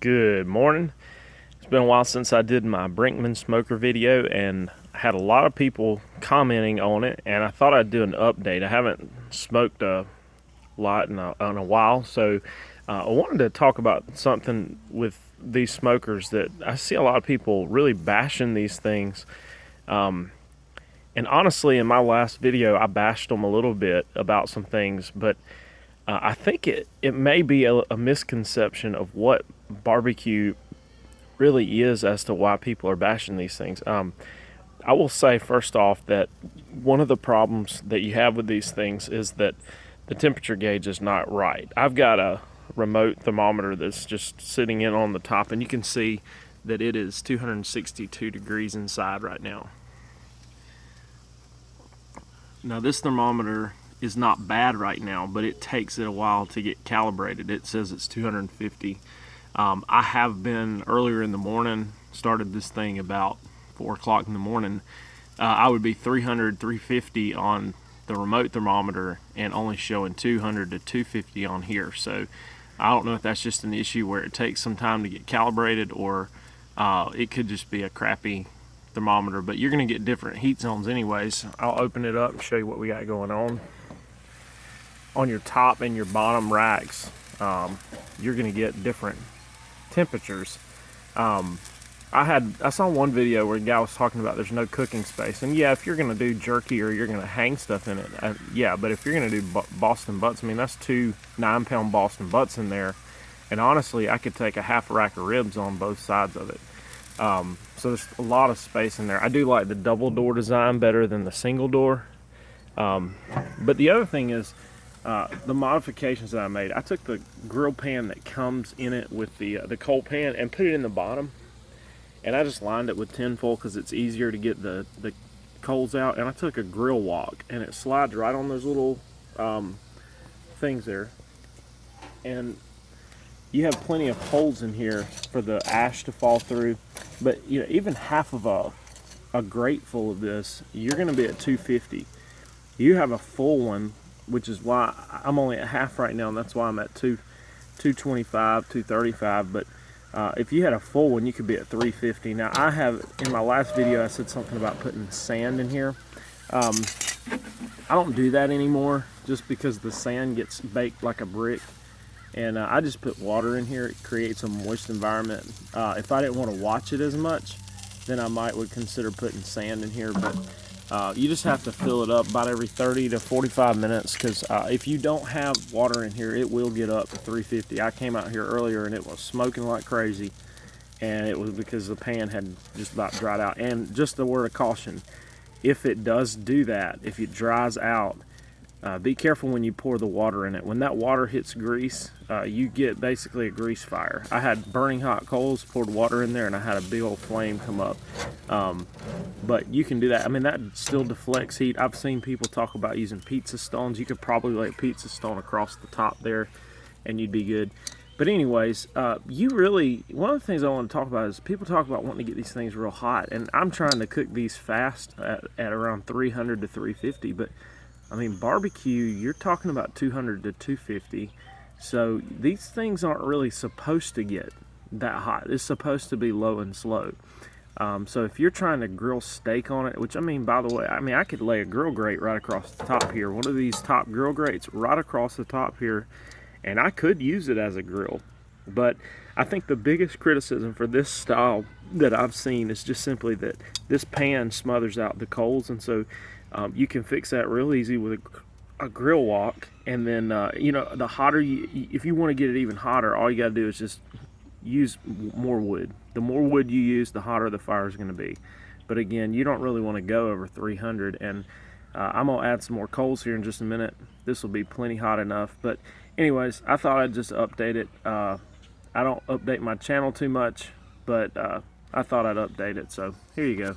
Good morning. It's been a while since I did my Brinkmann smoker video, and I had a lot of people commenting on it, and I thought I'd do an update. I haven't smoked a lot in a while, so I wanted to talk about something with these smokers that I see a lot of people really bashing these things. And honestly, in my last video, I bashed them a little bit about some things, but I think it may be a misconception of what barbecue really is as to why people are bashing these things. I will say first off that one of the problems that you have with these things is that the temperature gauge is not right. I've got a remote thermometer that's just sitting in on the top, and you can see that it is 262 degrees inside right now. Now this thermometer is not bad right now, but it takes it a while to get calibrated. It says it's 250. I have been earlier in the morning, started this thing about 4 o'clock in the morning. I would be 300, 350 on the remote thermometer and only showing 200 to 250 on here. So I don't know if that's just an issue where it takes some time to get calibrated, or it could just be a crappy thermometer, but you're going to get different heat zones anyways. I'll open it up and show you what we got going on. On your top and your bottom racks, you're going to get different temperatures. I saw one video where a guy was talking about there's no cooking space, and yeah, if you're going to do jerky or you're going to hang stuff in it, yeah, but if you're going to do Boston butts, I mean, that's 2 9-pound Boston butts in there, and honestly I could take a half a rack of ribs on both sides of it. So there's a lot of space in there. I do like the double door design better than the single door. But the other thing is the modifications that I made. I took the grill pan that comes in it with the coal pan and put it in the bottom, and I just lined it with tinfoil because it's easier to get the coals out. And I took a grill wok, and it slides right on those little things there, and you have plenty of holes in here for the ash to fall through. But you know, even half of a grate full of this, you're going to be at 250. You have a full one, which is why I'm only at half right now, and that's why I'm at 225, 235. But if you had a full one, you could be at 350. Now I have, in my last video, I said something about putting sand in here. I don't do that anymore just because the sand gets baked like a brick. And I just put water in here. It creates a moist environment. If I didn't want to watch it as much, then I would consider putting sand in here. But you just have to fill it up about every 30 to 45 minutes, because if you don't have water in here, it will get up to 350. I came out here earlier and it was smoking like crazy, and it was because the pan had just about dried out. And just a word of caution, if it does do that, if it dries out, be careful when you pour the water in it. When that water hits grease, you get basically a grease fire. I had burning hot coals, poured water in there, and I had a big old flame come up. But you can do that. I mean, that still deflects heat. I've seen people talk about using pizza stones. You could probably lay a pizza stone across the top there, and you'd be good. But anyways, one of the things I want to talk about is people talk about wanting to get these things real hot, and I'm trying to cook these fast at around 300 to 350, but I mean, barbecue, you're talking about 200 to 250. So these things aren't really supposed to get that hot. It's supposed to be low and slow. So if you're trying to grill steak on it, which I mean, by the way, I could lay a grill grate right across the top here. One of these top grill grates right across the top here, and I could use it as a grill. But I think the biggest criticism for this style that I've seen is just simply that this pan smothers out the coals, and so you can fix that real easy with a grill wok. And then you know, the hotter if you want to get it even hotter, all you got to do is just use more wood. The more wood you use, the hotter the fire is going to be. But again, you don't really want to go over 300. And I'm gonna add some more coals here in just a minute. This will be plenty hot enough. But anyways, I thought I'd just update it. I don't update my channel too much, but I thought I'd update it. So here you go.